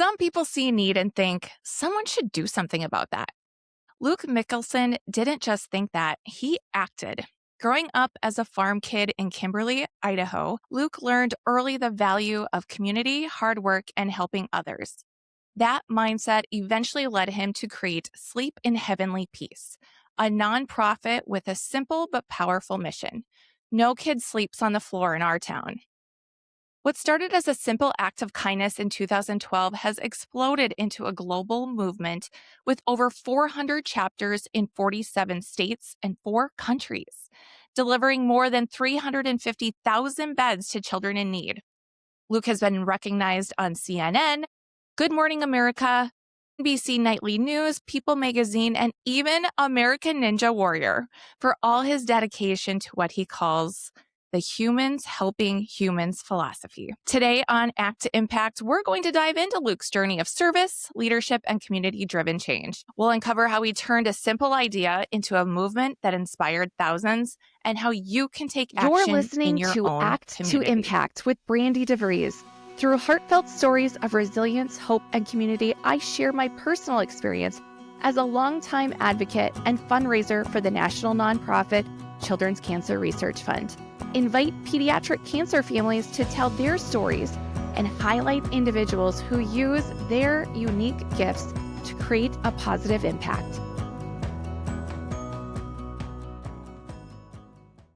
Some people see need and think someone should do something about that. Luke Mickelson didn't just think that, he acted. Growing up as a farm kid in Kimberly, Idaho, Luke learned early the value of community, hard work, and helping others. That mindset eventually led him to create Sleep in Heavenly Peace, a nonprofit with a simple but powerful mission. No kid sleeps on the floor in our town. What started as a simple act of kindness in 2012 has exploded into a global movement with over 400 chapters in 47 states and 4 countries, delivering more than 350,000 beds to children in need. Luke has been recognized on CNN, Good Morning America, NBC Nightly News, People Magazine, and even American Ninja Warrior for all his dedication to what he calls the humans helping humans philosophy. Today on Act to Impact, we're going to dive into Luke's journey of service, leadership, and community-driven change. We'll uncover how he turned a simple idea into a movement that inspired thousands and how you can take action You're in listening your to own Act community. to Impact with Brandi DeVries. Through heartfelt stories of resilience, hope, and community, I share my personal experience as a longtime advocate and fundraiser for the national nonprofit Children's Cancer Research Fund. Invite pediatric cancer families to tell their stories and highlight individuals who use their unique gifts to create a positive impact.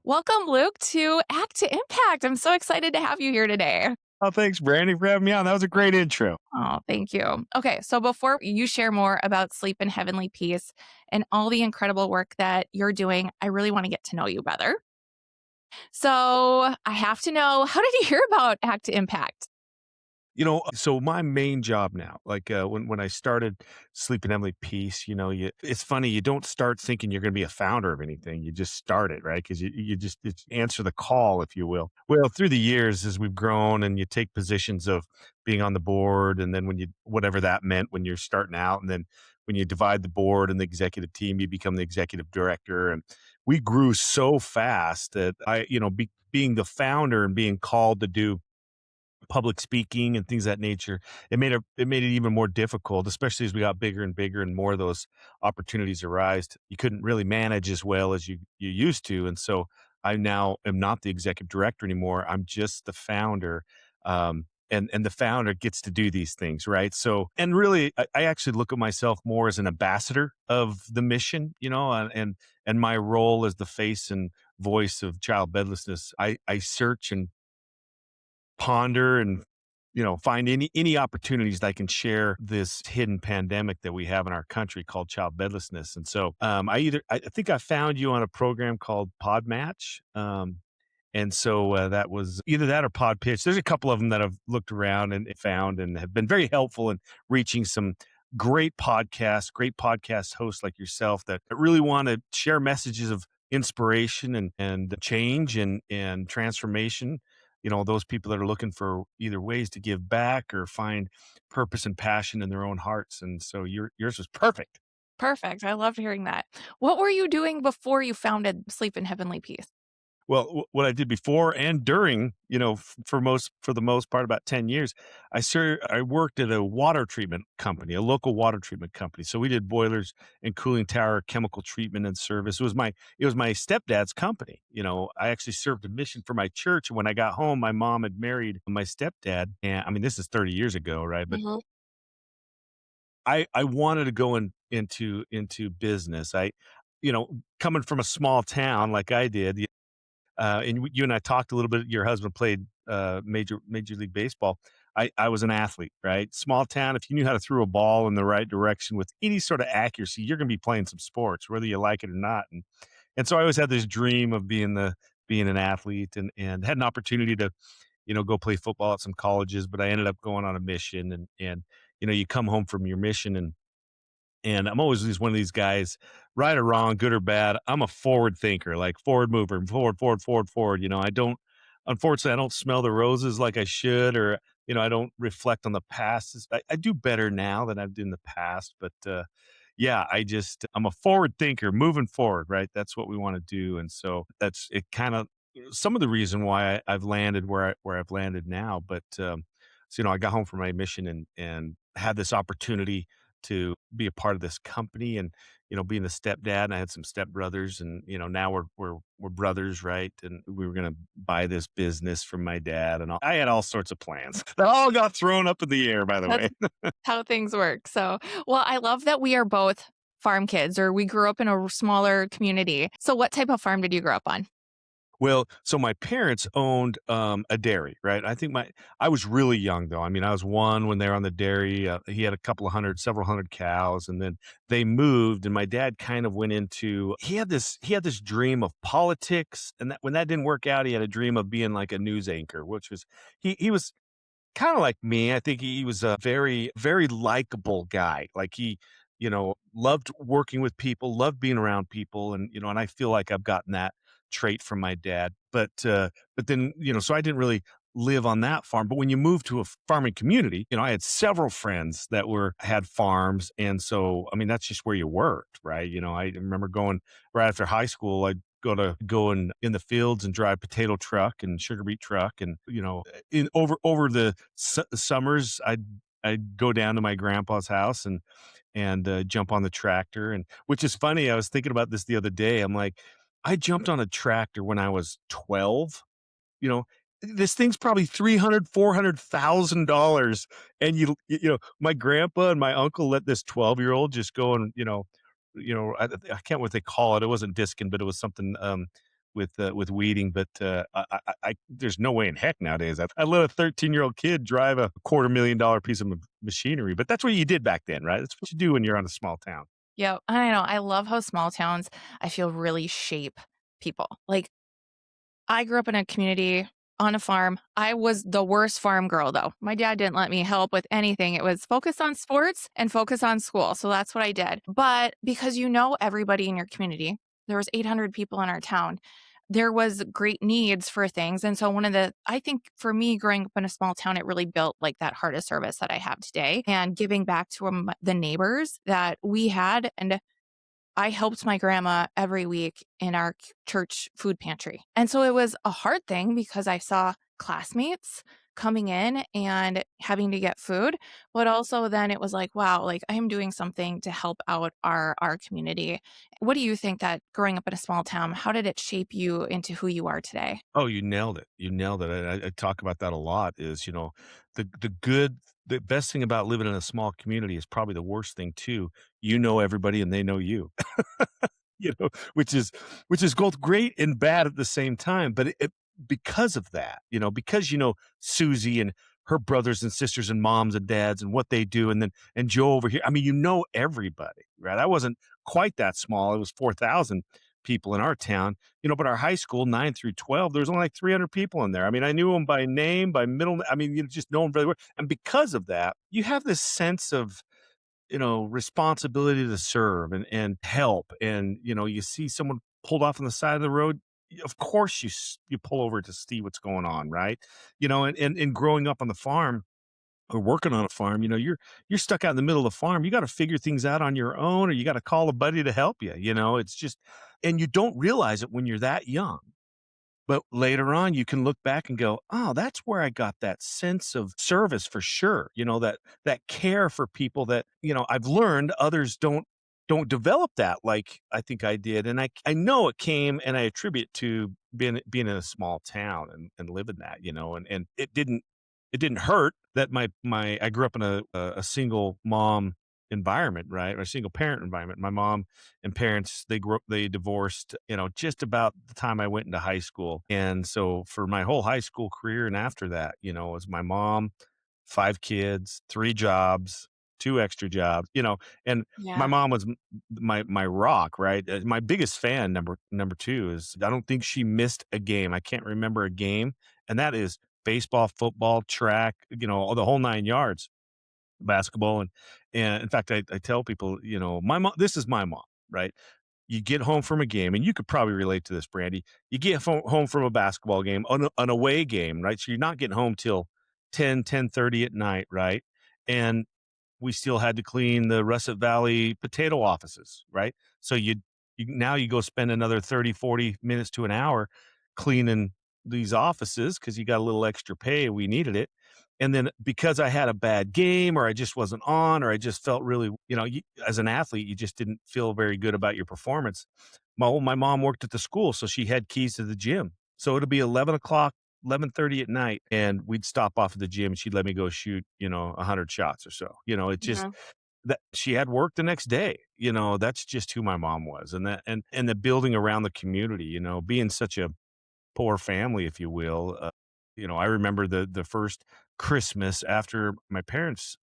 Welcome, Luke, to Act to Impact. I'm so excited to have you here today. Oh, thanks, Brandi, for having me on. That was a great intro. Oh, thank you. Okay, so before you share more about Sleep in Heavenly Peace and all the incredible work that you're doing, I really want to get to know you better. So I have to know, how did you hear about Act to Impact? So my main job now, when I started Sleep in Heavenly Peace, it's funny, you don't start thinking you're going to be a founder of anything. You just start it, right? Because you just it's answer the call, if you will. Well, through the years, as we've grown and you take positions of being on the board, and then whatever that meant when you're starting out, and then when you divide the board and the executive team, you become the executive director. And we grew so fast that being the founder and being called to do public speaking and things of that nature, it made it even more difficult, especially as we got bigger and bigger and more of those opportunities arised. You couldn't really manage as well as you used to. And so I now am not the executive director anymore. I'm just the founder. And the founder gets to do these things, right? So, and really, I actually look at myself more as an ambassador of the mission, and my role as the face and voice of child bedlessness. I search and ponder and find any opportunities that I can share this hidden pandemic that we have in our country called child bedlessness. And so I think I found you on a program called Podmatch. And so that was either that or Pod Pitch. There's a couple of them that I've looked around and found and have been very helpful in reaching some great podcast hosts like yourself that really want to share messages of inspiration and change and transformation. Those people that are looking for either ways to give back or find purpose and passion in their own hearts. And so yours was perfect. Perfect. I loved hearing that. What were you doing before you founded Sleep in Heavenly Peace? Well, what I did before and during, for the most part, about 10 years, I worked at a water treatment company, a local water treatment company. So we did boilers and cooling tower chemical treatment and service. It was my stepdad's company. I actually served a mission for my church. And when I got home, my mom had married my stepdad. And I mean, this is 30 years ago, right? But I wanted to go into business. Coming from a small town like I did, and you and I talked a little bit. Your husband played Major League Baseball. I was an athlete, right? Small town. If you knew how to throw a ball in the right direction with any sort of accuracy, you're going to be playing some sports, whether you like it or not. And so I always had this dream of being an athlete, and had an opportunity to go play football at some colleges. But I ended up going on a mission, and you come home from your mission, and I'm always one of these guys, right or wrong, good or bad. I'm a forward thinker, like forward mover, forward. Unfortunately, I don't smell the roses like I should, or, I don't reflect on the past. I do better now than I've done in the past. But yeah, I'm a forward thinker moving forward, right? That's what we want to do. And so that's it, kind of some of the reason why I've landed where I've landed now. But So, I got home from my mission and had this opportunity to be a part of this company and, being a stepdad, and I had some stepbrothers and, now we're brothers, right? And we were gonna buy this business from my dad and all. I had all sorts of plans that all got thrown up in the air, by the That's way. how things work. So, well, I love that we are both farm kids or we grew up in a smaller community. So, what type of farm did you grow up on? Well, so my parents owned, a dairy, right? I was really young though. I mean, I was 1 when they were on the dairy. He had a couple of hundred, several hundred cows, and then they moved, and my dad kind of went into he had this dream of politics, and that when that didn't work out, he had a dream of being like a news anchor, which was he was kinda like me. I think he was a very, very likable guy. Like, he, loved working with people, loved being around people, and I feel like I've gotten that trait from my dad. But then, so I didn't really live on that farm, but when you move to a farming community, I had several friends that had farms, and so, I mean, that's just where you worked, right? I remember going right after high school, I'd go in the fields and drive potato truck and sugar beet truck, and in over the summers I'd go down to my grandpa's house and jump on the tractor, and which is funny. I was thinking about this the other day. I'm like, I jumped on a tractor when I was 12. you know, this thing's probably 300, $400,000. And my grandpa and my uncle let this 12-year-old just go and, I can't remember what they call it. It wasn't discing, but it was something, with weeding. But, there's no way in heck nowadays. I let a 13-year-old kid drive a $250,000 piece of machinery, but that's what you did back then, right? That's what you do when you're on a small town. Yeah, I know. I love how small towns, I feel, really shape people. Like, I grew up in a community on a farm. I was the worst farm girl, though. My dad didn't let me help with anything. It was focus on sports and focus on school. So that's what I did. But because you know everybody in your community, there was 800 people in our town. There was great needs for things. And so I think for me growing up in a small town, it really built like that heart of service that I have today and giving back to the neighbors that we had. And I helped my grandma every week in our church food pantry. And so it was a hard thing because I saw classmates coming in and having to get food, but also then it was like, wow, like I am doing something to help out our community. What do you think that growing up in a small town, how did it shape you into who you are today? Oh, you nailed it. You nailed it. I talk about that a lot is, the best thing about living in a small community is probably the worst thing too. You know everybody and they know you. Which is both great and bad at the same time. But because of that, because Susie and her brothers and sisters and moms and dads and what they do, and Joe over here. I mean, everybody, right? I wasn't quite that small. It was 4,000 people in our town, but our high school, 9 through 12, there was only like 300 people in there. I mean, I knew them by name, by middle. I mean, you just know them very well. And because of that, you have this sense of responsibility to serve and help. And, you see someone pulled off on the side of the road. Of course you pull over to see what's going on. Right. And growing up on the farm or working on a farm, you're stuck out in the middle of the farm. You got to figure things out on your own, or you got to call a buddy to help you. It's just, and you don't realize it when you're that young. But later on, you can look back and go, "Oh, that's where I got that sense of service for sure." That care for people that, I've learned others don't develop that like I think I did. And I know it came, and I attribute to being in a small town and living that, and it didn't hurt that I grew up in a single mom environment, right? Or a single parent environment. My mom and parents, they divorced, just about the time I went into high school. And so for my whole high school career and after that, it was my mom, 5 kids, 3 jobs, 2 extra jobs, and my Yeah. mom was my rock, right? My biggest fan, number 2, is I don't think she missed a game. I can't remember a game, and that is baseball, football, track, the whole 9 yards, basketball. And in fact, I tell people, my mom, this is my mom, right? You get home from a game, and you could probably relate to this, Brandy. You get home from a basketball game, an away game, right? So you're not getting home till 10:30 at night, right? And we still had to clean the Russet Valley potato offices, right? So now you go spend another 30, 40 minutes to an hour cleaning these offices because you got a little extra pay. We needed it. And then because I had a bad game or I just wasn't on or I just felt really, as an athlete, you just didn't feel very good about your performance. My mom worked at the school, so she had keys to the gym. So it'll be 11 o'clock, 11:30 at night, and we'd stop off at the gym and she'd let me go shoot, 100 shots or so. It just Mhm. that she had work the next day. That's just who my mom was. And the building around the community, being such a poor family, if you will. I remember the first Christmas after my parents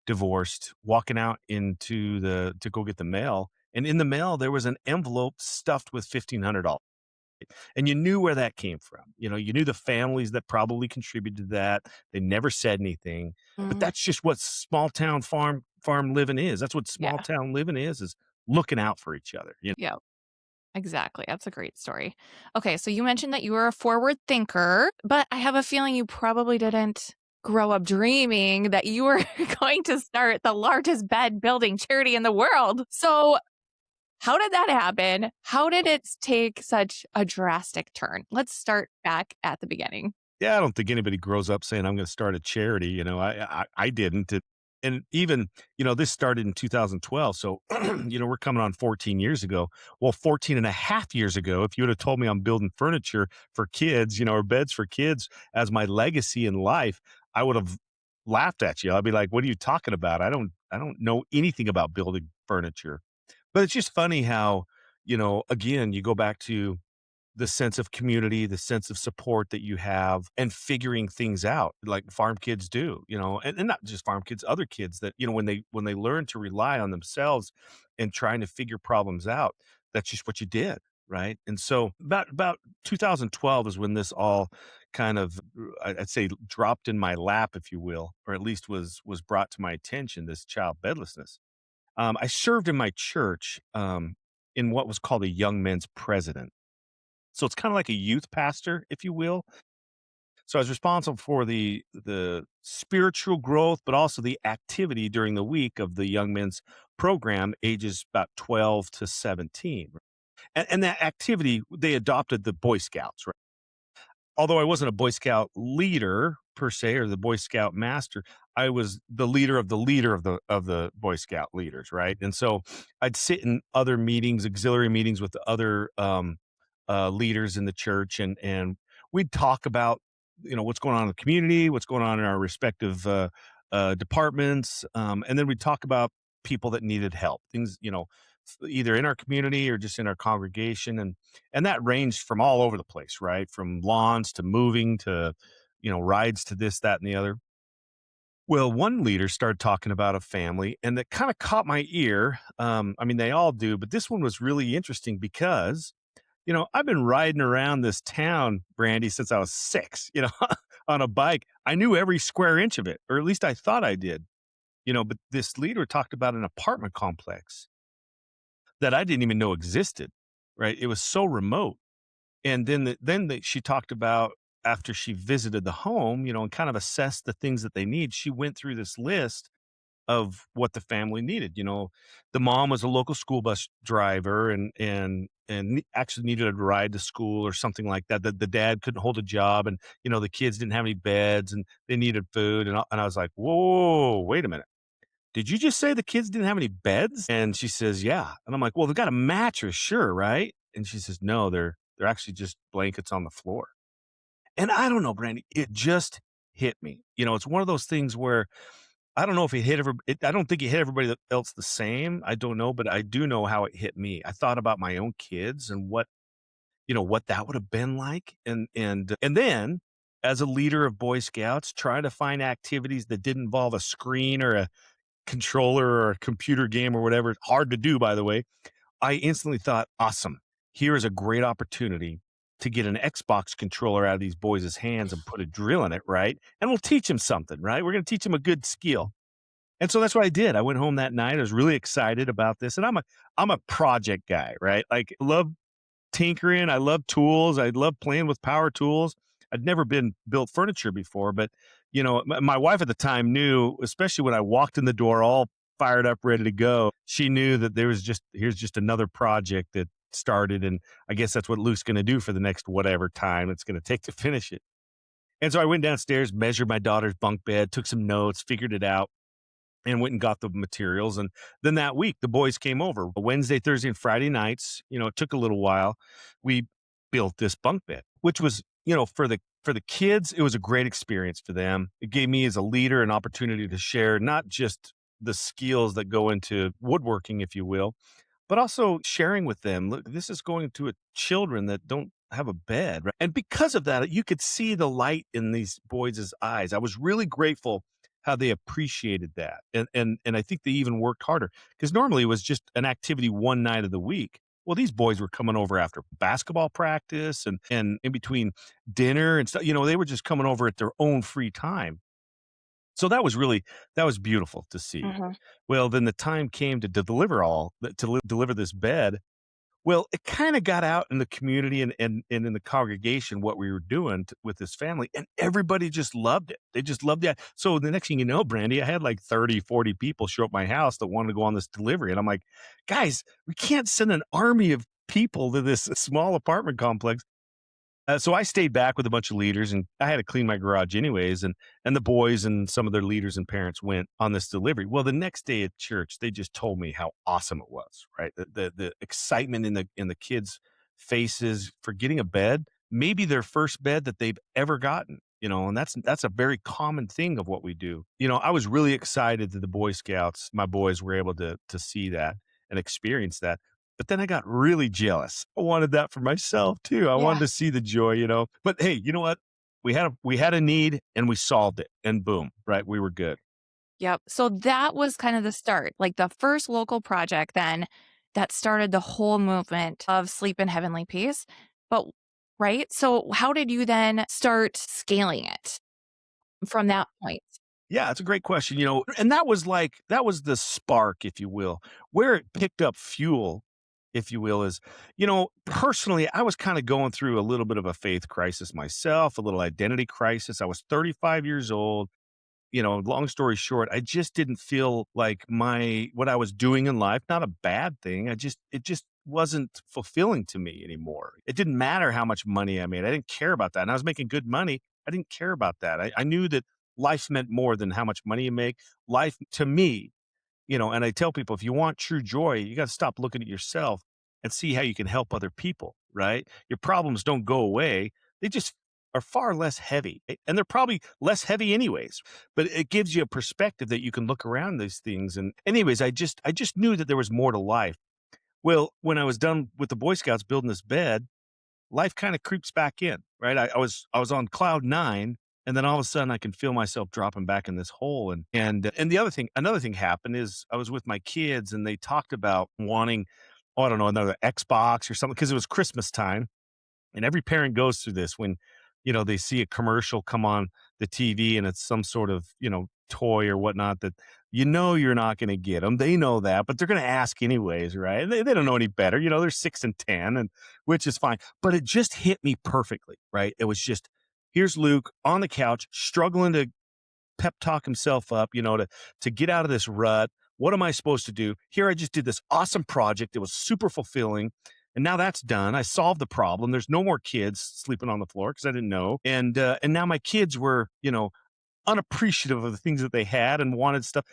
divorced, walking out into the to go get the mail, and in the mail there was an envelope stuffed with $1,500, and you knew where that came from. You knew the families that probably contributed to that. They never said anything, but Mm, that's just what small town farm living is. That's what small yeah. town living is looking out for each other. Yeah. Exactly. That's a great story. Okay, so you mentioned that you were a forward thinker, but I have a feeling you probably didn't grow up dreaming that you were going to start the largest bed building charity in the world. So, how did that happen? How did it take such a drastic turn? Let's start back at the beginning. Yeah, I don't think anybody grows up saying, "I'm gonna start a charity," I didn't, and even, this started in 2012, so, we're coming on 14 years ago. Well, 14 and a half years ago, if you would have told me I'm building furniture for kids, or beds for kids as my legacy in life, I would have laughed at you. I'd be like, "What are you talking about? I don't know anything about building furniture." But it's just funny how, again, you go back to the sense of community, the sense of support that you have, and figuring things out like farm kids do, and not just farm kids, other kids that, when they learn to rely on themselves and trying to figure problems out, that's just what you did. Right. And so about 2012 is when this all kind of, I'd say, dropped in my lap, if you will, or at least was brought to my attention, this child bedlessness. I served in my church in what was called a young men's president, so it's kinda like a youth pastor, if you will. So I was responsible for the spiritual growth, but also the activity during the week of the young men's program, ages about 12 to 17. And that activity, they adopted the Boy Scouts, right? Although I wasn't a Boy Scout leader per se, or the Boy Scout master, I was the leader of the Boy Scout leaders, right? And so I'd sit in other meetings, auxiliary meetings with the other leaders in the church, and we'd talk about what's going on in the community, what's going on in our respective departments, and then we'd talk about people that needed help, things either in our community or just in our congregation, and that ranged from all over the place, right? From lawns to moving to, rides to this, that, and the other. Well, one leader started talking about a family and that kind of caught my ear. I mean, they all do, but this one was really interesting because, I've been riding around this town, Brandy, since I was 6, on a bike. I knew every square inch of it, or at least I thought I did, but this leader talked about an apartment complex that I didn't even know existed, right? It was so remote. And she talked about after she visited the home, and kind of assessed the things that they need. She went through this list of what the family needed. The mom was a local school bus driver and actually needed a ride to school or something like that. The dad couldn't hold a job, and the kids didn't have any beds, and they needed food. And I was like, whoa, wait a minute. Did you just say the kids didn't have any beds? And she says, yeah. And I'm like, well, they've got a mattress, sure, right? And she says, no, they're actually just blankets on the floor. And I don't know, Brandy, it just hit me. It's one of those things where I don't know if it hit I don't think it hit everybody else the same. I don't know, but I do know how it hit me. I thought about my own kids and what that would have been like. And then as a leader of Boy Scouts, trying to find activities that didn't involve a screen or a controller or a computer game or whatever. Hard to do, by the way. I instantly thought, awesome. Here is a great opportunity to get an Xbox controller out of these boys' hands and put a drill in it, right? And we'll teach them something, right? We're going to teach them a good skill. And so that's what I did. I went home that night. I was really excited about this. And I'm a project guy, right? Like love tinkering. I love tools. I love playing with power tools. I'd never been built furniture before, but my wife at the time knew, especially when I walked in the door all fired up, ready to go. She knew that here's just another project that started, and I guess that's what Luke's going to do for the next whatever time it's going to take to finish it. And so I went downstairs, measured my daughter's bunk bed, took some notes, figured it out, and went and got the materials. And then that week, the boys came over Wednesday, Thursday, and Friday nights. It took a little while. We built this bunk bed, which was, for the kids, it was a great experience for them. It gave me as a leader an opportunity to share not just the skills that go into woodworking, if you will, but also sharing with them, look, this is going to a children that don't have a bed. Right? And because of that, you could see the light in these boys' eyes. I was really grateful how they appreciated that. And I think they even worked harder because normally it was just an activity one night of the week. Well, these boys were coming over after basketball practice and in between dinner and stuff. They were just coming over at their own free time. So that was beautiful to see. Mhm. Well, then the time came to deliver this bed. Well, it kinda got out in the community and in the congregation what we were doing with this family, and everybody just loved it. They just loved it. So the next thing you know, Brandy, I had like 30, 40 people show up at my house that wanted to go on this delivery, and I'm like, "Guys, we can't send an army of people to this small apartment complex." So I stayed back with a bunch of leaders, and I had to clean my garage anyways. And the boys and some of their leaders and parents went on this delivery. Well, the next day at church, they just told me how awesome it was. Right, the excitement in the kids' faces for getting a bed, maybe their first bed that they've ever gotten. And that's a very common thing of what we do. I was really excited that the Boy Scouts, my boys, were able to see that and experience that. But then I got really jealous. I wanted that for myself too. I wanted Yeah. to see the joy. But hey, you know what? We had a need and we solved it. And boom, right? We were good. Yep. So that was kind of the start, like the first local project then that started the whole movement of sleep in heavenly peace. But right? So how did you then start scaling it from that point? Yeah, it's a great question. And that was the spark, if you will. Where it picked up fuel, if you will, is, personally, I was kind of going through a little bit of a faith crisis myself, a little identity crisis. I was 35 years old. Long story short, I just didn't feel like what I was doing in life, not a bad thing. It just wasn't fulfilling to me anymore. It didn't matter how much money I made. I didn't care about that. And I was making good money. I didn't care about that. I knew that life meant more than how much money you make. Life to me, and I tell people, if you want true joy, you got to stop looking at yourself and see how you can help other people, right? Your problems don't go away. They just are far less heavy. And they're probably less heavy anyways, but it gives you a perspective that you can look around these things. And anyways, I just knew that there was more to life. Well, when I was done with the Boy Scouts building this bed, life kind of creeps back in, right? I was on cloud nine, and then all of a sudden I can feel myself dropping back in this hole. And the another thing happened is I was with my kids and they talked about wanting, oh, I don't know, another Xbox or something because it was Christmas time. And every parent goes through this when, they see a commercial come on the TV and it's some sort of, toy or whatnot that you're not going to get them. They know that, but they're going to ask anyways, right? They don't know any better. They're 6 and 10, and which is fine. But it just hit me perfectly, right? It was just, here's Luke on the couch, struggling to pep talk himself up, to get out of this rut. What am I supposed to do? Here I just did this awesome project. It was super fulfilling. And now that's done. I solved the problem. There's no more kids sleeping on the floor because I didn't know. And now my kids were, unappreciative of the things that they had and wanted stuff,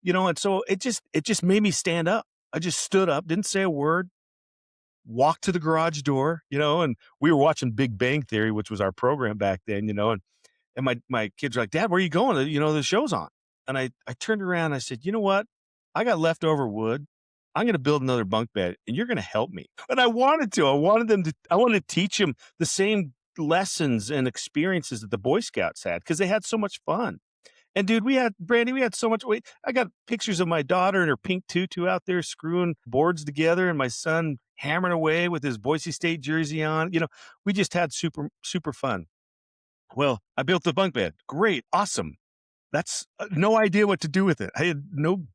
and so it just made me stand up. I just stood up, didn't say a word, walked to the garage door, and we were watching Big Bang Theory, which was our program back then, and my kids were like, "Dad, where are you going? The show's on." And I turned around and I said, "You know what? I got leftover wood. I'm going to build another bunk bed and you're going to help me." And I wanted to. I wanted to teach them the same lessons and experiences that the Boy Scouts had because they had so much fun. And dude, we had so much. Wait, I got pictures of my daughter in her pink tutu out there screwing boards together, and my son hammering away with his Boise State jersey on. We just had super super fun. Well, I built the bunk bed. Great, awesome. That's no idea what to do with it. I had no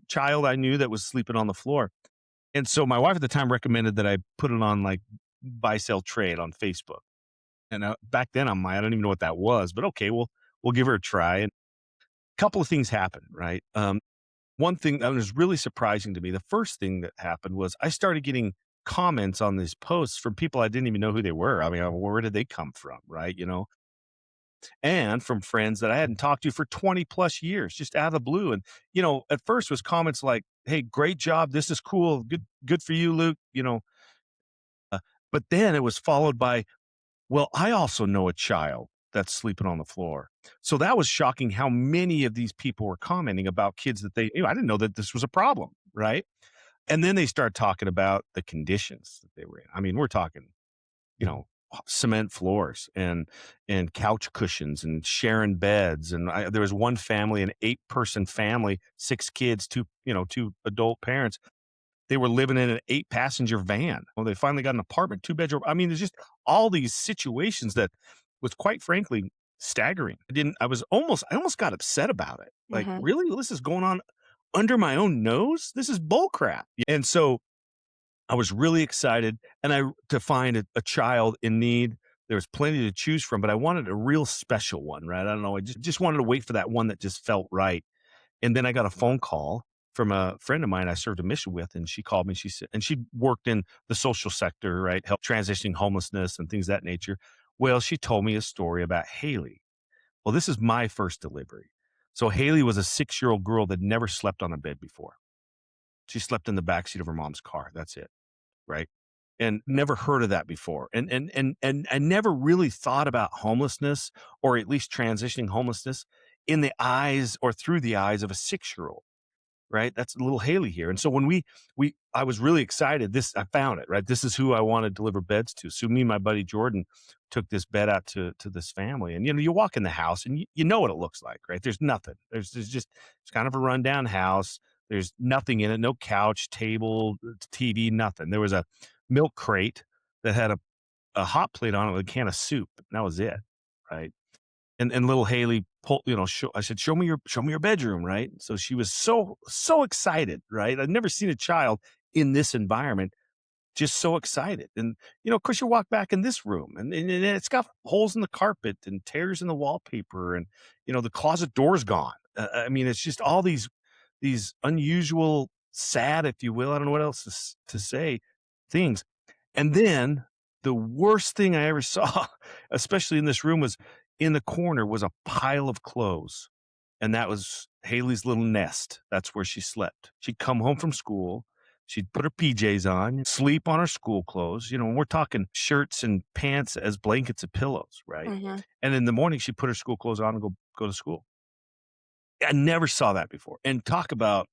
child I knew that was sleeping on the floor, and so my wife at the time recommended that I put it on like buy sell trade on Facebook. And back then I don't even know what that was, but okay, we'll give her a try. And a couple of things happened, right? One thing that was really surprising to me, the first thing that happened was I started getting comments on these posts from people I didn't even know who they were. I mean, where did they come from, right? and from friends that I hadn't talked to for 20 plus years, just out of the blue. And, at first was comments like, "Hey, great job. This is cool. Good for you, Luke." Uh, but then it was followed by, "Well, I also know a child that's sleeping on the floor." So that was shocking how many of these people were commenting about kids that I didn't know that this was a problem, right? And then they start talking about the conditions that they were in. I mean, we're talking, you know, cement floors and couch cushions and sharing beds. And there was one family, an 8-person family, 6 kids, 2 adult parents. They were living in an 8-passenger van. Well, they finally got an apartment, 2-bedroom. I mean, there's just all these situations that was quite frankly staggering. I almost got upset about it. Like, Mhm. really? This is going on under my own nose? This is bull crap. And so I was really excited to find a child in need. There was plenty to choose from, but I wanted a real special one, right? I don't know. I just wanted to wait for that one that just felt right. And then I got a phone call from a friend of mine I served a mission with, and she called me. She said, and she worked in the social sector, right? Help transitioning homelessness and things of that nature. Well, she told me a story about Haley. Well, this is my first delivery. So Haley was a 6-year-old girl that never slept on a bed before. She slept in the backseat of her mom's car. That's it. Right. And never heard of that before. And I never really thought about homelessness, or at least transitioning homelessness, in the eyes or through the eyes of a 6-year-old. Right? That's little Haley here. And so when I was really excited. I found it, right? This is who I want to deliver beds to. So me and my buddy Jordan took this bed out to this family. And you walk in the house and you know what it looks like, right? There's nothing. There's just it's kind of a rundown house. There's nothing in it, no couch, table, TV, nothing. There was a milk crate that had a hot plate on it with a can of soup. And that was it, right? And little Haley pulled, I said, show me your bedroom, right? So she was so excited, right? I'd never seen a child in this environment just so excited. And, of course, you walk back in this room and it's got holes in the carpet and tears in the wallpaper and, the closet door's gone. I mean, it's just all these unusual, sad, if you will, I don't know what else to say, things. And then the worst thing I ever saw, especially in this room, was in the corner was a pile of clothes. And that was Haley's little nest. That's where she slept. She'd come home from school. She'd put her PJs on, sleep on her school clothes. And we're talking shirts and pants as blankets and pillows, right? Mhm. And in the morning, she'd put her school clothes on and go to school. I never saw that before. And talk about,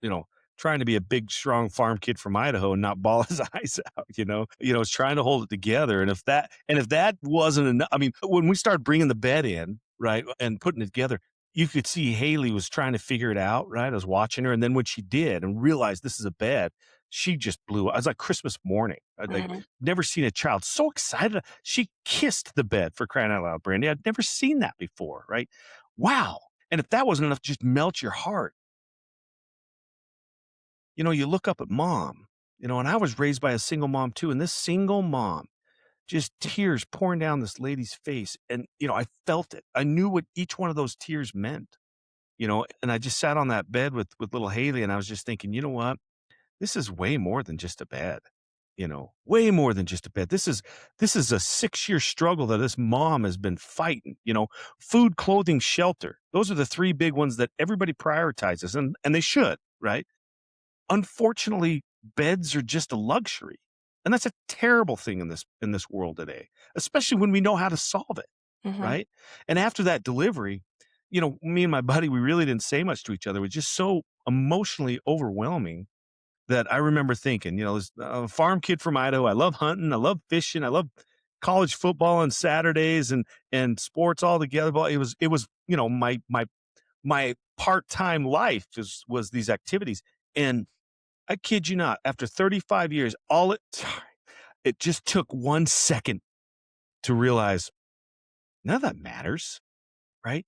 trying to be a big, strong farm kid from Idaho and not ball his eyes out, it's trying to hold it together. And if that wasn't enough, I mean, when we started bringing the bed in, right, and putting it together, you could see Haley was trying to figure it out, right? I was watching her. And then when she did and realized this is a bed, she just blew up. It was like Christmas morning. I'd like Mhm. never seen a child so excited. She kissed the bed, for crying out loud, Brandy. I'd never seen that before, right? Wow. And if that wasn't enough to just melt your heart, you look up at mom, and I was raised by a single mom too. And this single mom, just tears pouring down this lady's face. And, I felt it. I knew what each one of those tears meant, and I just sat on that bed with little Haley. And I was just thinking, you know what? This is way more than just a bed, way more than just a bed. This is a 6-year struggle that this mom has been fighting, food, clothing, shelter. Those are the 3 big ones that everybody prioritizes, and they should, right? Unfortunately, beds are just a luxury, and that's a terrible thing in this world today, especially when we know how to solve it, Mhm. right? And after that delivery, me and my buddy, we really didn't say much to each other. It was just so emotionally overwhelming that I remember thinking, this a farm kid from Idaho. I love hunting, I love fishing, I love college football on Saturdays and sports all together. But it was my part-time life was these activities. And I kid you not, after 35 years, it just took 1 second to realize none of that matters, right?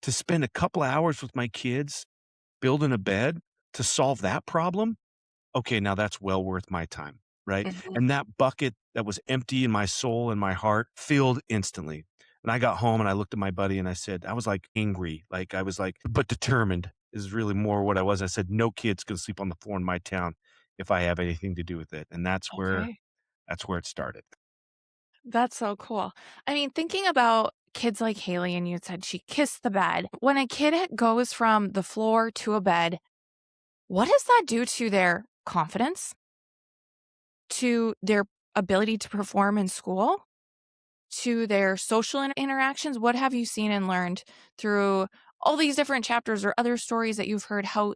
To spend a couple of hours with my kids building a bed to solve that problem, okay, now that's well worth my time, right? Mhm. And that bucket that was empty in my soul and my heart filled instantly. And I got home and I looked at my buddy and I said, I was like angry, like I was like, but determined is really more what I was. I said, no kid's gonna sleep on the floor in my town if I have anything to do with it. And that's where Okay. that's where it started. That's so cool. I mean, thinking about kids like Haley, and you said she kissed the bed. When a kid goes from the floor to a bed, what does that do to their confidence, to their ability to perform in school, to their social interactions? What have you seen and learned through all these different chapters or other stories that you've heard, how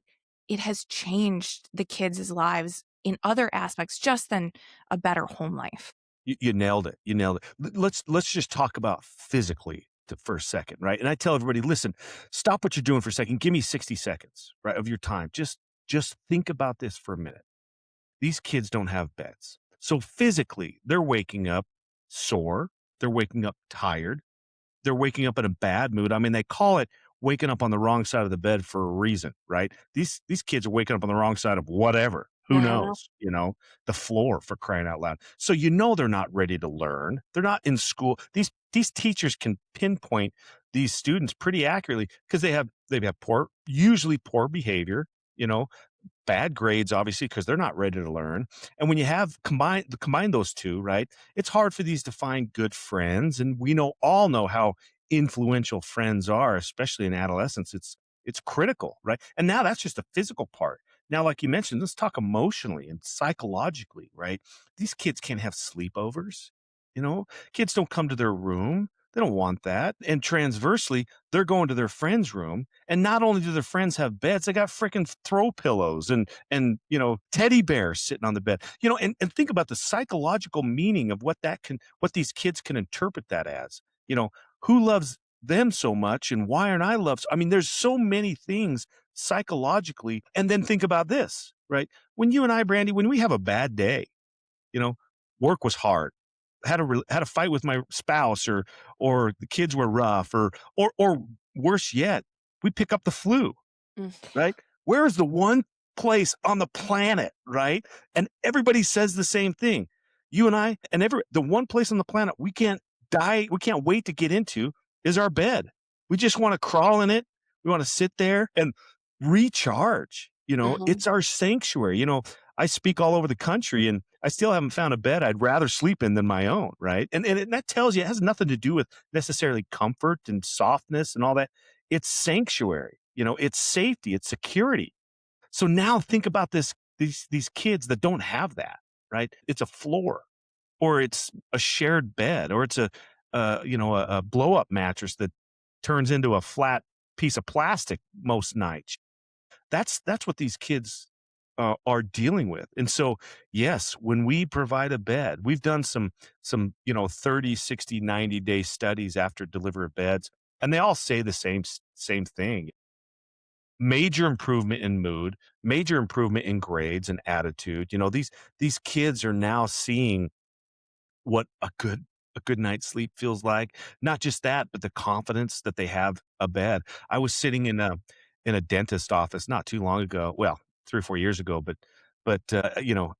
it has changed the kids' lives in other aspects just than a better home life? You nailed it. You nailed it. Let's just talk about physically for a second, right? And I tell everybody, listen, stop what you're doing for a second. Give me 60 seconds, right, of your time. Just think about this for a minute. These kids don't have beds. So physically, they're waking up sore, they're waking up tired, they're waking up in a bad mood. I mean, they call it waking up on the wrong side of the bed for a reason, right? These kids are waking up on the wrong side of whatever. Who Uh-huh. knows? The floor, for crying out loud. So they're not ready to learn. They're not in school. These teachers can pinpoint these students pretty accurately because they have usually poor behavior, you know, bad grades, obviously, because they're not ready to learn. And when you have combine those two, right, it's hard for these to find good friends. And we all know how influential friends are, especially in adolescence. It's critical, right? And now that's just the physical part. Now, like you mentioned, let's talk emotionally and psychologically, right? These kids can't have sleepovers. Kids don't come to their room. They don't want that. And transversely, they're going to their friend's room. And not only do their friends have beds, they got freaking throw pillows and teddy bears sitting on the bed. And think about the psychological meaning of what these kids can interpret that as. Who loves them so much and why aren't I loved? I mean, there's so many things psychologically. And then think about this, right? When you and I, Brandi, when we have a bad day, you know, work was hard, had a fight with my spouse, or the kids were rough, or worse yet, we pick up the flu, Mm. right? Where is the one place on the planet, right? And everybody says the same thing. You and I, and the one place on the planet we can't wait to get into is our bed. We just want to crawl in it. We want to sit there and recharge. Mhm. It's our sanctuary. I speak all over the country and I still haven't found a bed I'd rather sleep in than my own, right? And that tells you it has nothing to do with necessarily comfort and softness and all that. It's sanctuary, it's safety, it's security. So now think about these kids that don't have that, right? It's a floor, or it's a shared bed, or it's a blow up mattress that turns into a flat piece of plastic most nights. That's what these kids are dealing with. And so, yes, when we provide a bed, we've done some 30, 60, 90-day studies after delivery of beds, and they all say the same thing. Major improvement in mood, major improvement in grades and attitude. These kids are now seeing what a good night's sleep feels like. Not just that, but the confidence that they have a bed. I was sitting in a dentist office not too long ago. Well, 3 or 4 years ago, but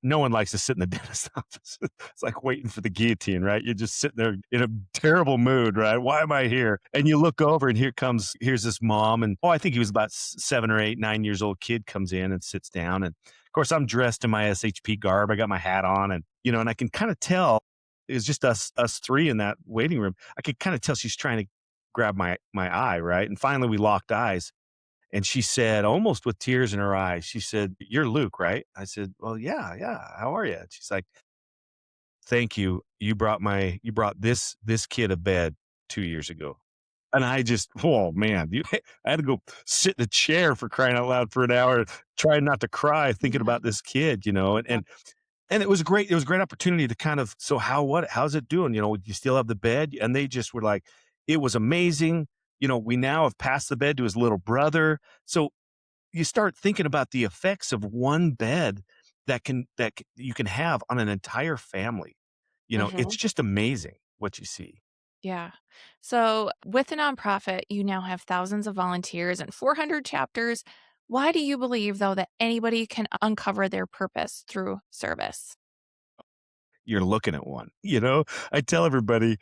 no one likes to sit in the dentist office. It's like waiting for the guillotine, right? You're just sitting there in a terrible mood, right? Why am I here? And you look over and here's this mom, and I think he was about 7 or 8, 9 years old kid comes in and sits down, and of course I'm dressed in my SHP garb. I got my hat on, and I can kind of tell it was just us three in that waiting room. I could kind of tell she's trying to grab my eye, right? And finally we locked eyes. And she said, almost with tears in her eyes, she said, "You're Luke, right?" I said, "Well, yeah, yeah. How are you?" And she's like, "Thank you. You brought this kid a bed 2 years ago." And I just, oh man, I had to go sit in a chair for crying out loud for an hour, trying not to cry, thinking Yeah. about this kid, and it was a great opportunity to kind of, so how's it doing? You still have the bed? And they just were like, it was amazing. We now have passed the bed to his little brother. So you start thinking about the effects of one bed you can have on an entire family. It's Mhm. just amazing what you see. Yeah. So, with a nonprofit, you now have thousands of volunteers and 400 chapters. Why do you believe, though, that anybody can uncover their purpose through service? You're looking at one. I tell everybody,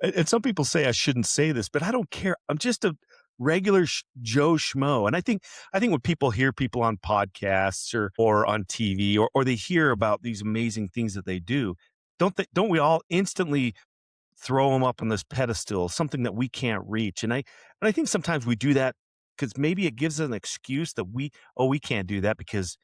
and some people say I shouldn't say this, but I don't care. I'm just a regular Joe Schmo. And I think when people hear people on podcasts or on TV, or they hear about these amazing things that they do, don't we all instantly throw them up on this pedestal, something that we can't reach. And I think sometimes we do that because maybe it gives us an excuse that we can't do that because,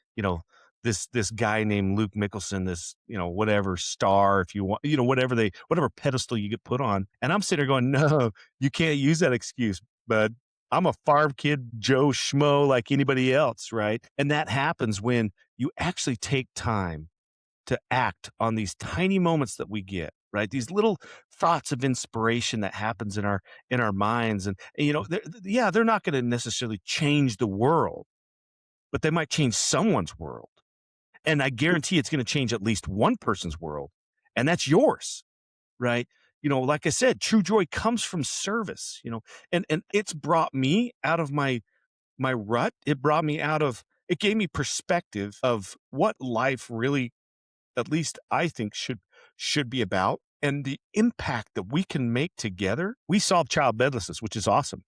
this guy named Luke Mickelson, this, whatever star, if you want, whatever pedestal you get put on. And I'm sitting there going, no, you can't use that excuse, bud. I'm a farm kid, Joe Schmo, like anybody else, right? And that happens when you actually take time to act on these tiny moments that we get, right? These little thoughts of inspiration that happens in our minds. And they're not going to necessarily change the world, but they might change someone's world. And I guarantee it's going to change at least one person's world, and that's yours, right? Like I said, true joy comes from service, and it's brought me out of my rut. It gave me perspective of what life really, at least I think, should be about, and the impact that we can make together. We solve child bedlessness, which is awesome.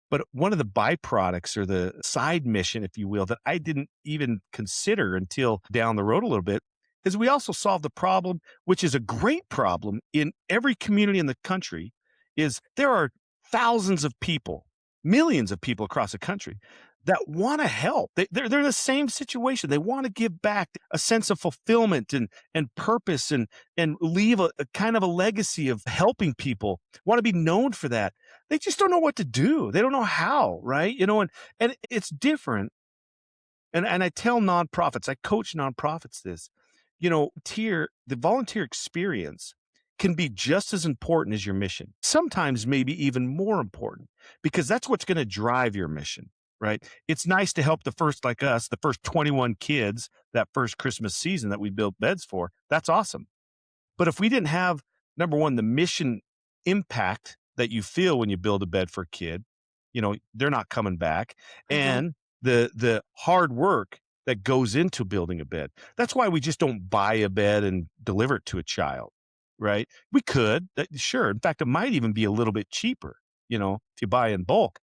But one of the byproducts or the side mission, if you will, that I didn't even consider until down the road a little bit is we also solve the problem, which is a great problem in every community in the country, is there are thousands of people, millions of people across the country that want to help. They're in the same situation. They want to give back a sense of fulfillment and purpose and leave a kind of a legacy of helping people, want to be known for that. They just don't know what to do. They don't know how, right? And it's different. And I tell nonprofits, I coach nonprofits this, the volunteer experience can be just as important as your mission. Sometimes maybe even more important, because that's what's going to drive your mission, right? It's nice to help the first 21 kids that first Christmas season that we built beds for. That's awesome. But if we didn't have, number one, the mission impact that you feel when you build a bed for a kid, they're not coming back. Mhm. And the hard work that goes into building a bed. That's why we just don't buy a bed and deliver it to a child, right? We could, sure. In fact, it might even be a little bit cheaper, if you buy in bulk.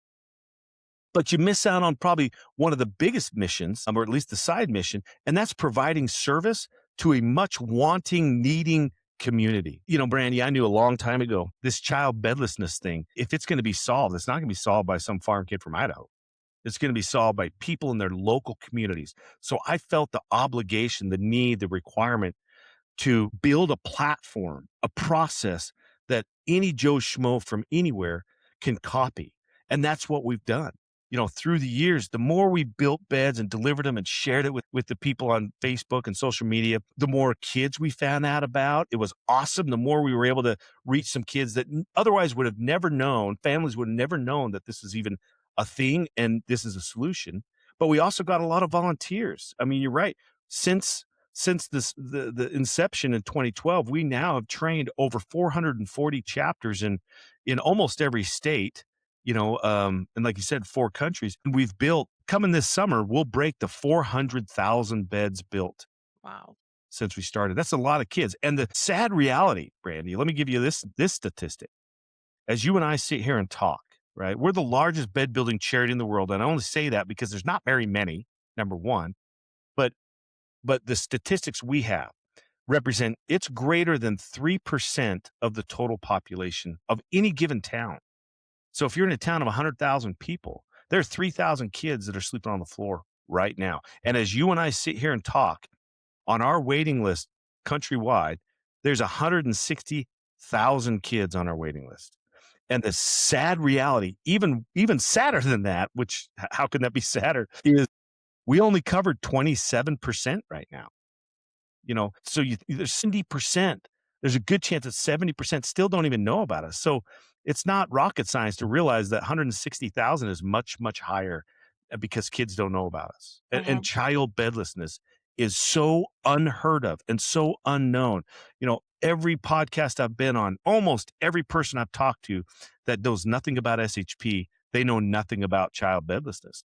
But you miss out on probably one of the biggest missions, or at least the side mission, and that's providing service to a much wanting, needing community. Brandi, I knew a long time ago, this child bedlessness thing, if it's going to be solved, it's not going to be solved by some farm kid from Idaho. It's going to be solved by people in their local communities. So I felt the obligation, the need, the requirement to build a platform, a process that any Joe Schmo from anywhere can copy. And that's what we've done. Through the years, the more we built beds and delivered them and shared it with the people on Facebook and social media, the more kids we found out about. It was awesome. The more we were able to reach some kids that otherwise would have never known, families would have never known that this is even a thing and this is a solution. But we also got a lot of volunteers. I mean, you're right. Since the inception in 2012, we now have trained over 440 chapters in almost every state, and like you said, 4 countries. And we've built, coming this summer, we'll break the 400,000 beds built Wow. since we started. That's a lot of kids. And the sad reality, Brandi, let me give you this statistic. As you and I sit here and talk, right? We're the largest bed building charity in the world. And I only say that because there's not very many, number one. But the statistics we have represent it's greater than 3% of the total population of any given town. So if you're in a town of 100,000 people, there are 3,000 kids that are sleeping on the floor right now. And as you and I sit here and talk, on our waiting list countrywide, there's 160,000 kids on our waiting list. And the sad reality, even sadder than that, which how can that be sadder, is we only covered 27% right now. So there's 70%. There's a good chance that 70% still don't even know about us. So it's not rocket science to realize that 160,000 is much, much higher because kids don't know about us. And Mhm. child bedlessness is so unheard of and so unknown. Every podcast I've been on, almost every person I've talked to that knows nothing about SHP, they know nothing about child bedlessness.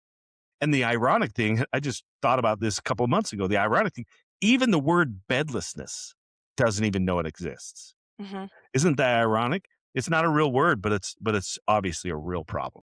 And the ironic thing, I just thought about this a couple of months ago. The ironic thing, even the word bedlessness doesn't even know it exists. Mhm. Isn't that ironic? It's not a real word, but it's obviously a real problem.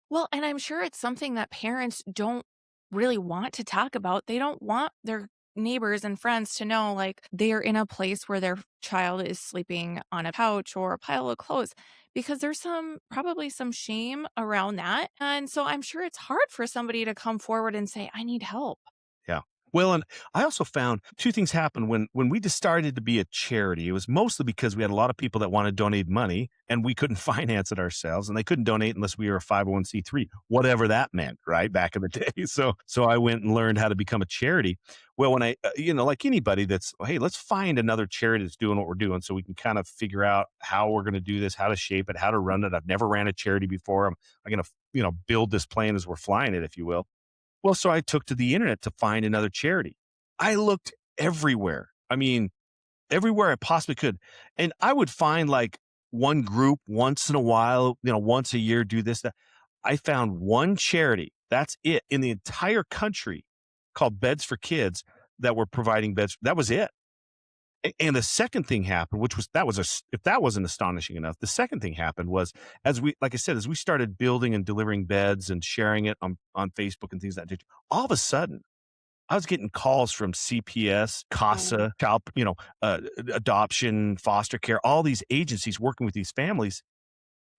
Well, and I'm sure it's something that parents don't really want to talk about. They don't want their neighbors and friends to know like they're in a place where their child is sleeping on a couch or a pile of clothes because there's probably some shame around that. And so I'm sure it's hard for somebody to come forward and say, I need help. Yeah. Well, and I also found two things happened when we just started to be a charity. It was mostly because we had a lot of people that wanted to donate money and we couldn't finance it ourselves, and they couldn't donate unless we were a 501c3, whatever that meant, right? Back in the day. So I went and learned how to become a charity. Well, when like anybody that's, hey, let's find another charity that's doing what we're doing so we can kind of figure out how we're going to do this, how to shape it, how to run it. I've never ran a charity before. I'm going to, build this plane as we're flying it, if you will. Well, so I took to the internet to find another charity. I looked everywhere. I mean, everywhere I possibly could. And I would find like one group once in a while, once a year, do this, that. I found one charity. That's it in the entire country called Beds for Kids that were providing beds. That was it. And the second thing happened, if that wasn't astonishing enough, the second thing happened was as we started building and delivering beds and sharing it on Facebook and things like that, all of a sudden I was getting calls from CPS, CASA, child, adoption, foster care, all these agencies working with these families.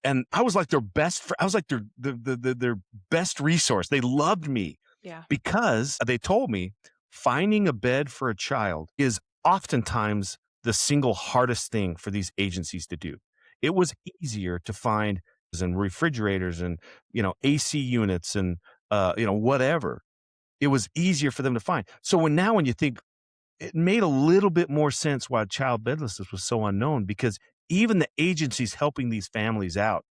And I was like their best, I was like their best resource. They loved me Yeah. because they told me finding a bed for a child is oftentimes the single hardest thing for these agencies to do. It was easier to find and refrigerators and, AC units and, whatever. It was easier for them to find. So when you think it made a little bit more sense why child bedlessness was so unknown, because even the agencies helping these families out,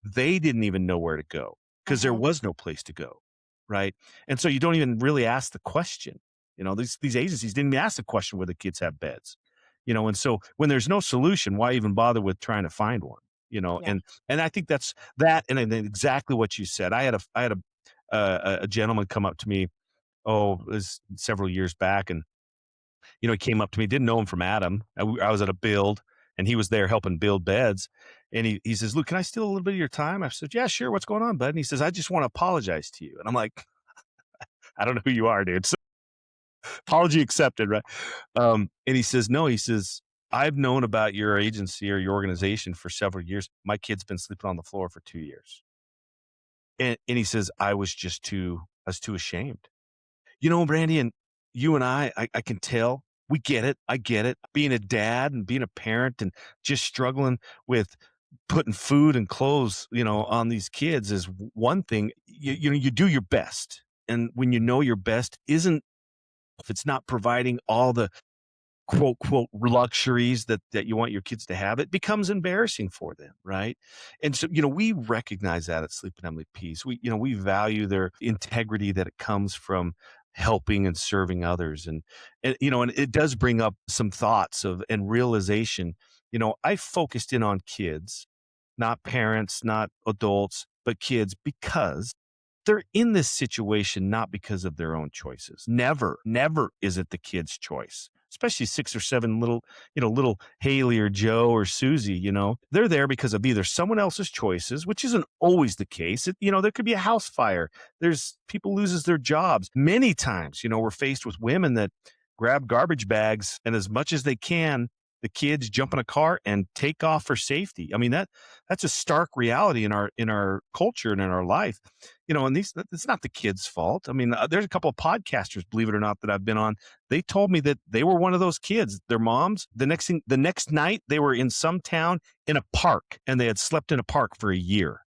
they didn't even know where to go because there was no place to go. Right. And so you don't even really ask the question. These agencies didn't even ask the question where the kids have beds, and so when there's no solution, why even bother with trying to find one, Yeah. and I think that's that. And then exactly what you said. I had a gentleman come up to me, it was several years back. And, he came up to me, didn't know him from Adam. I was at a build and he was there helping build beds. And he says, Luke, can I steal a little bit of your time? I said, yeah, sure. What's going on, bud? And he says, I just want to apologize to you. And I'm like, I don't know who you are, dude. So, apology accepted, right? And he says, no, he says, I've known about your agency or your organization for several years. My kid's been sleeping on the floor for 2 years. And he says, I was too ashamed. Brandi, and you and I can tell, we get it. I get it. Being a dad and being a parent and just struggling with putting food and clothes, on these kids is one thing. You do your best. And when your best isn't, if it's not providing all the quote luxuries that you want your kids to have, it becomes embarrassing for them, right? And so we recognize that at Sleep and Emily Peace. We value their integrity that it comes from helping and serving others, and it does bring up some thoughts of and realization. I focused in on kids, not parents, not adults, but kids, because they're in this situation not because of their own choices. Never is it the kid's choice, especially 6 or 7 little Haley or Joe or Susie. They're there because of either someone else's choices, which isn't always the case. There could be a house fire. There's people loses their jobs. Many times, we're faced with women that grab garbage bags and as much as they can, the kids jump in a car and take off for safety. I mean, that's a stark reality in our culture and in our life. And it's not the kids' fault. I mean, there's a couple of podcasters, believe it or not, that I've been on. They told me that they were one of those kids. Their moms, the next night, they were in some town in a park, and they had slept in a park for a year.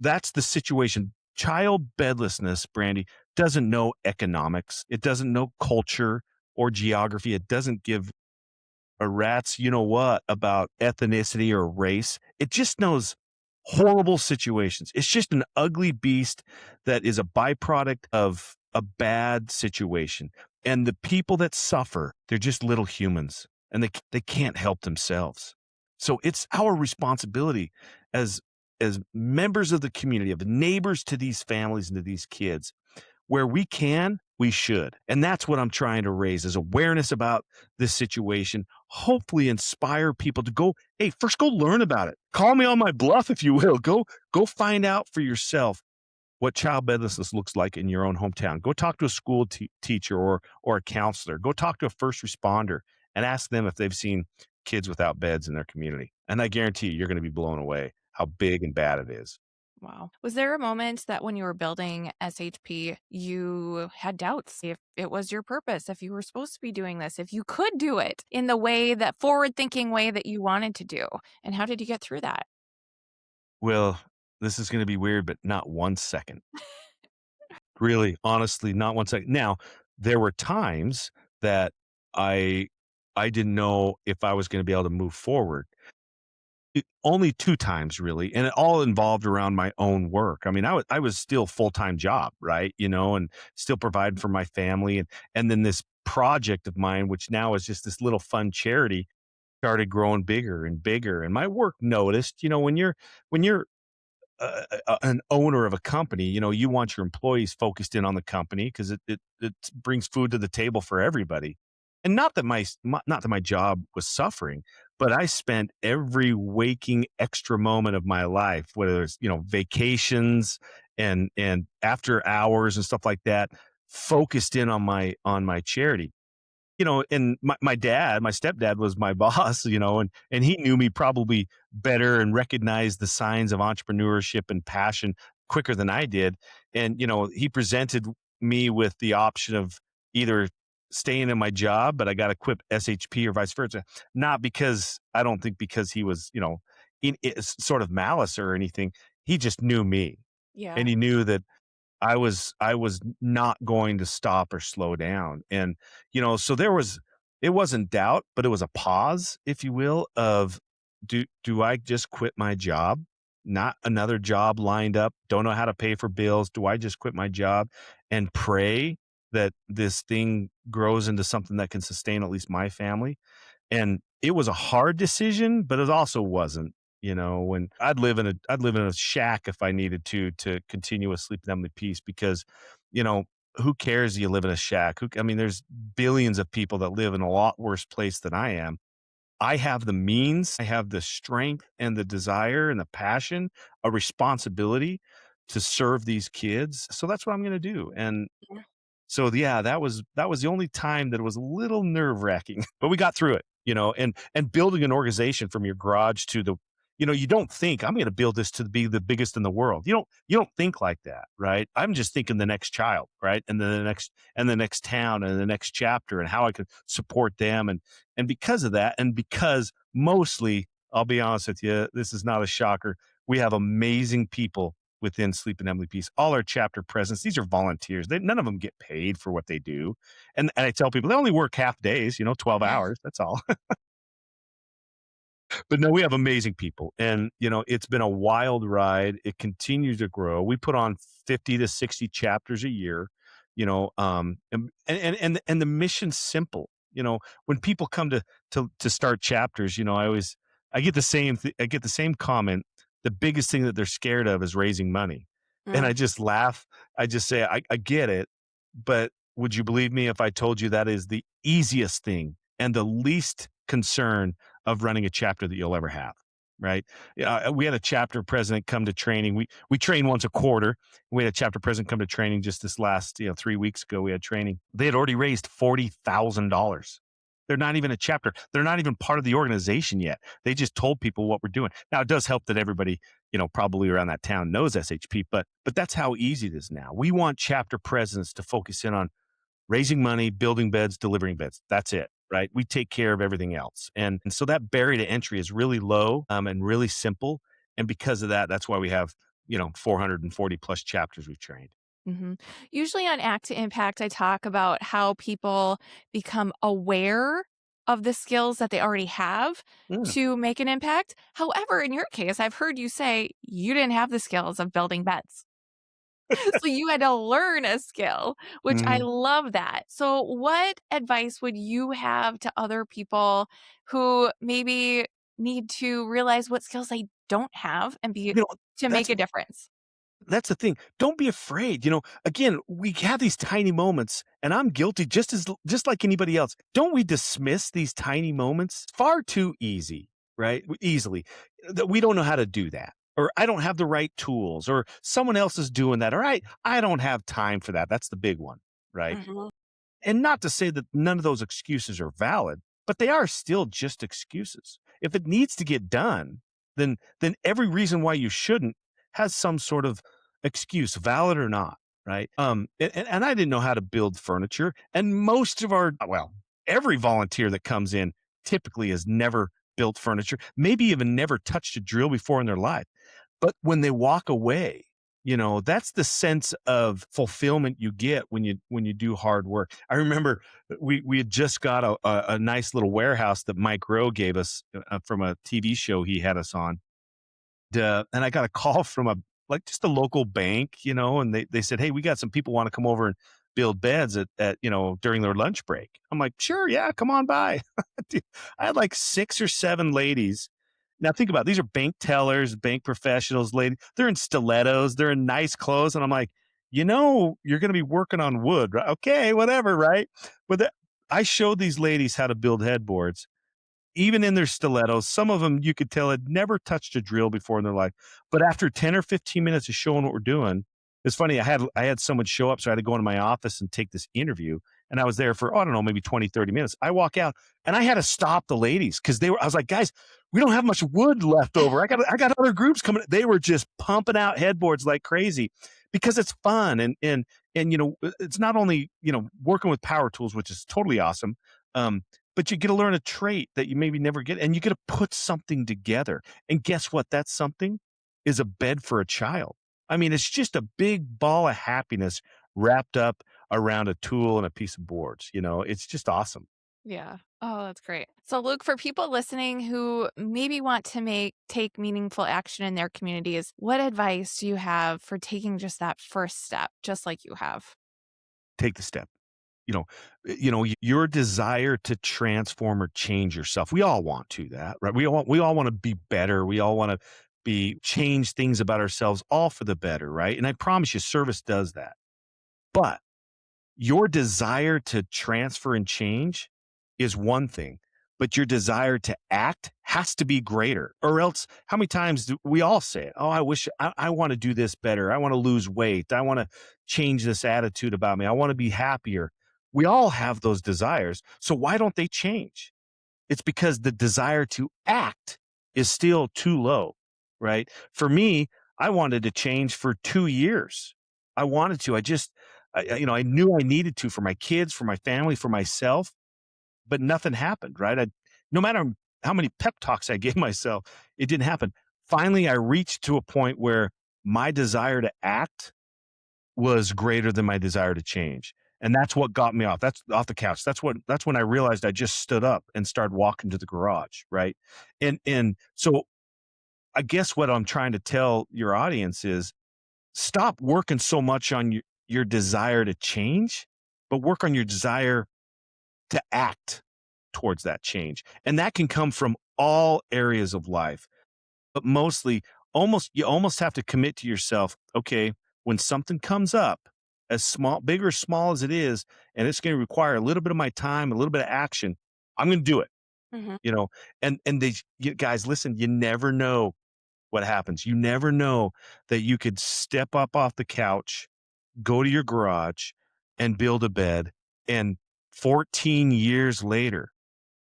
That's the situation. Child bedlessness, Brandi, doesn't know economics. It doesn't know culture or geography. It doesn't give a rat's what about ethnicity or race. It just knows horrible situations. It's just an ugly beast that is a byproduct of a bad situation. And the people that suffer, they're just little humans, and they can't help themselves. So it's our responsibility as members of the community, of neighbors to these families and to these kids, where we can, we should. And that's what I'm trying to raise, is awareness about this situation. Hopefully inspire people to go, hey, first go learn about it. Call me on my bluff, if you will. Go find out for yourself. what child bedlessness looks like in your own hometown. Go talk to a school teacher or a counselor. Go talk to a first responder and ask them if they've seen kids without beds in their community. And I guarantee you're going to be blown away how big and bad it is. Wow. Was there a moment that when you were building SHP, you had doubts if it was your purpose, if you were supposed to be doing this, if you could do it in the way, that forward thinking way that you wanted to do? And how did you get through that? Well, this is going to be weird, but not 1 second. Really, honestly, not 1 second. Now, there were times that I I didn't know if I was going to be able to move forward. Only 2 times really, and it all involved around my own work. I mean, I was still full-time job, right, and still providing for my family, and then this project of mine, which now is just this little fun charity, started growing bigger and bigger, and my work noticed. When you're an owner of a company, you want your employees focused in on the company because it brings food to the table for everybody. And not that my job was suffering, but I spent every waking extra moment of my life, whether it's vacations and after hours and stuff like that, focused in on my charity. And my stepdad was my boss, and he knew me probably better and recognized the signs of entrepreneurship and passion quicker than I did. And, he presented me with the option of either staying in my job, but I got to quit SHP or vice versa. Not because I don't think because he was, it's sort of malice or anything. He just knew me Yeah. and he knew that I was not going to stop or slow down. And, so it wasn't doubt, but it was a pause, if you will, of do I just quit my job? Not another job lined up, don't know how to pay for bills. Do I just quit my job and pray that this thing grows into something that can sustain at least my family? And it was a hard decision, but it also wasn't. When I'd live in a shack if I needed to continue a sleep and Emily piece because, you know, who cares you live in a shack? I mean, there's billions of people that live in a lot worse place than I am. I have the means, I have the strength and the desire and the passion, a responsibility to serve these kids. So that's what I'm going to do. And Yeah. so yeah, that was the only time that it was a little nerve-wracking, but we got through it, and building an organization from your garage to you don't think I'm going to build this to be the biggest in the world. You don't think like that, right? I'm just thinking the next child, right? And then the next town and the next chapter and how I could support them. And because of that, and because mostly, I'll be honest with you, this is not a shocker. We have amazing people within Sleep and Emily Peace. All our chapter presidents, these are volunteers. None of them get paid for what they do. And I tell people they only work half days, 12 hours. That's all. But no, we have amazing people. And, it's been a wild ride. It continues to grow. We put on 50 to 60 chapters a year, and the mission's simple. When people come to start chapters, I get I get the same comment. The biggest thing that they're scared of is raising money. And Mm. I just laugh. I just say, I get it, but would you believe me if I told you that is the easiest thing and the least concern of running a chapter that you'll ever have, right? Yeah, we had a chapter president come to training. We train once a quarter. We had a chapter president come to training just this last 3 weeks ago. We had training. They had already raised $40,000. They're not even a chapter. They're not even part of the organization yet. They just told people what we're doing. Now it does help that everybody, probably around that town knows SHP, but that's how easy it is now. We want chapter presidents to focus in on raising money, building beds, delivering beds. That's it, right? We take care of everything else. And so that barrier to entry is really low, and really simple. And because of that, that's why we have, 440 plus chapters we've trained. Usually on Act to Impact, I talk about how people become aware of the skills that they already have Mm. to make an impact. However, in your case, I've heard you say you didn't have the skills of building beds. So you had to learn a skill, which I Mhm. love that. So what advice would you have to other people who maybe need to realize what skills they don't have and be You know, to make that's a difference? that's the thing. Don't be afraid. Again, we have these tiny moments, and I'm guilty just like anybody else. Don't we dismiss these tiny moments far too easily, right? Easily. That we don't know how to do that. or I don't have the right tools, or someone else is doing that, or I don't have time for that. That's the big one, right? Mhm. And not to say that none of those excuses are valid, but they are still just excuses. If it needs to get done, then every reason why you shouldn't has some sort of excuse, valid or not, right? And I didn't know how to build furniture, and most of our well, every volunteer that comes in typically has never built furniture, maybe even never touched a drill before in their life. But when they walk away, that's the sense of fulfillment you get when you do hard work. I remember we had just got a nice little warehouse that Mike Rowe gave us from a TV show he had us on. And I got a call from just a local bank, and they said, "Hey, we got some people want to come over and build beds at during their lunch break." I'm like, "Sure, yeah, come on by." Dude, I had like 6 or 7 ladies. Now think about it, these are bank tellers, bank professionals, lady. They're in stilettos, they're in nice clothes, and I'm like, you're going to be working on wood, right? Okay, whatever, right? But I showed these ladies how to build headboards even in their stilettos. Some of them you could tell had never touched a drill before in their life. But after 10 or 15 minutes of showing what we're doing, it's funny. I had someone show up, so I had to go into my office and take this interview. And I was there for, I don't know, maybe 20, 30 minutes. I walk out and I had to stop the ladies because I was like, guys, we don't have much wood left over. I got other groups coming. They were just pumping out headboards like crazy because it's fun. And it's not only, working with power tools, which is totally awesome. But you get to learn a trait that you maybe never get, and you get to put something together. And guess what? That something is a bed for a child. I mean, it's just a big ball of happiness wrapped up around a tool and a piece of boards. It's just awesome. Yeah. Oh, that's great. So, Luke, for people listening who maybe want to take meaningful action in their communities, what advice do you have for taking just that first step, just like you have? Take the step. you know your desire to transform or change yourself. We all want to that, right? We all want to be better. We all want to be change things about ourselves, all for the better, right? And I promise you, service does that. But your desire to transfer and change is one thing, but your desire to act has to be greater. Or else, how many times do we all say it? Oh, I wish I want to do this better. I want to lose weight. I want to change this attitude about me. I want to be happier. We all have those desires. So why don't they change? It's because the desire to act is still too low, right? For me, I wanted to change for 2 years. I wanted to. I knew I needed to for my kids, for my family, for myself, but nothing happened, right? No matter how many pep talks I gave myself, it didn't happen. Finally, I reached to a point where my desire to act was greater than my desire to change. And that's what got me off. That's off the couch. That's when I realized I just stood up and started walking to the garage, right? And so I guess what I'm trying to tell your audience is stop working so much on your desire to change, but work on your desire to act towards that change. And that can come from all areas of life, but mostly you almost have to commit to yourself, okay, when something comes up, as small, big or small as it is, and it's going to require a little bit of my time, a little bit of action, I'm going to do it, Mhm. you know, and guys, listen, you never know what happens. You never know that you could step up off the couch, go to your garage and build a bed. And 14 years later,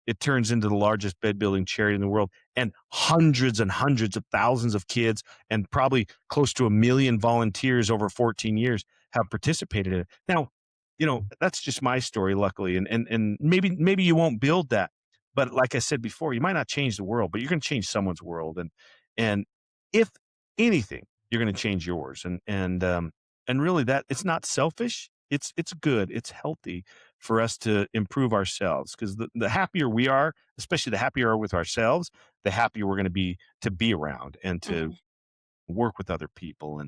it turns into the largest bed building charity in the world. And hundreds of thousands of kids and probably close to 1 million volunteers over 14 years have participated in it. Now, that's just my story, luckily. And maybe you won't build that. But like I said before, you might not change the world, but you're going to change someone's world. And if anything, you're going to change yours. And really that it's not selfish. It's good. It's healthy for us to improve ourselves, because the happier we are, especially the happier we are with ourselves, the happier we're going to be around and to Mhm. work with other people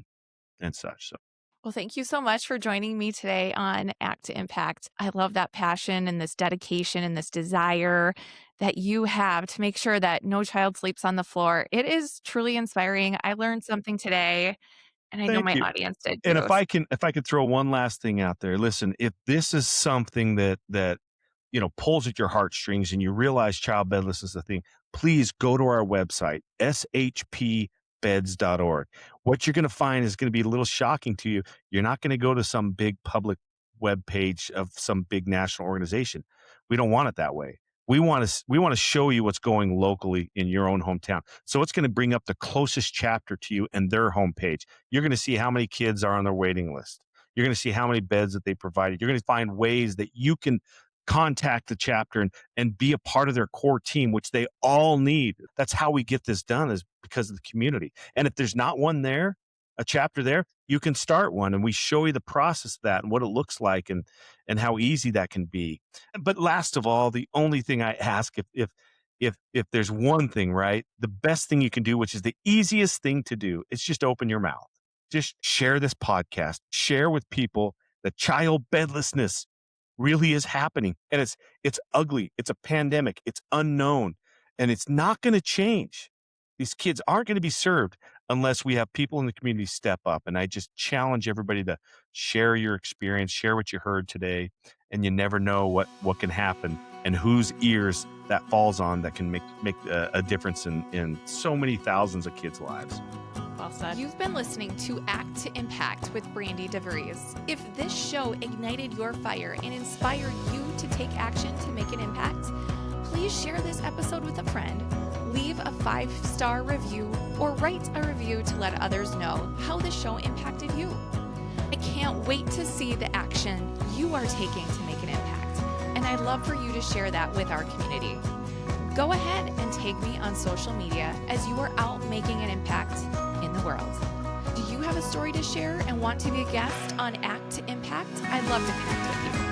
and such. So Well, thank you so much for joining me today on Act to Impact. I love that passion and this dedication and this desire that you have to make sure that no child sleeps on the floor. It is truly inspiring. I learned something today, and I know thank my you. audience did And too. if I could throw one last thing out there, listen, if this is something that pulls at your heartstrings and you realize child bedlessness is a thing, please go to our website, shp beds.org. What you're going to find is going to be a little shocking to you. You're not going to go to some big public web page of some big national organization. We don't want it that way. We want to show you what's going locally in your own hometown. So it's going to bring up the closest chapter to you and their homepage. You're going to see how many kids are on their waiting list. You're going to see how many beds that they provided. You're going to find ways that you can contact the chapter and be a part of their core team, which they all need. That's how we get this done, is because of the community. And if there's not one there, a chapter there, you can start one, and we show you the process of that and what it looks like and how easy that can be. But last of all, the only thing I ask, if there's one thing, right, the best thing you can do, which is the easiest thing to do, is just open your mouth. Just share this podcast, share with people that child bedlessness really is happening. And it's ugly. It's a pandemic. It's unknown. And it's not going to change. These kids aren't going to be served unless we have people in the community step up. And I just challenge everybody to share your experience, share what you heard today. And you never know what can happen and whose ears that falls on that can make a difference in so many thousands of kids' lives. Well said. You've been listening to Act to Impact with Brandi DeVries. If this show ignited your fire and inspired you to take action to make an impact, please share this episode with a friend, leave a 5-star review, or write a review to let others know how the show impacted you. I can't wait to see the action you are taking to make an impact, and I'd love for you to share that with our community. Go ahead and tag me on social media as you are out making an impact in the world. Do you have a story to share and want to be a guest on Act to Impact? I'd love to connect with you.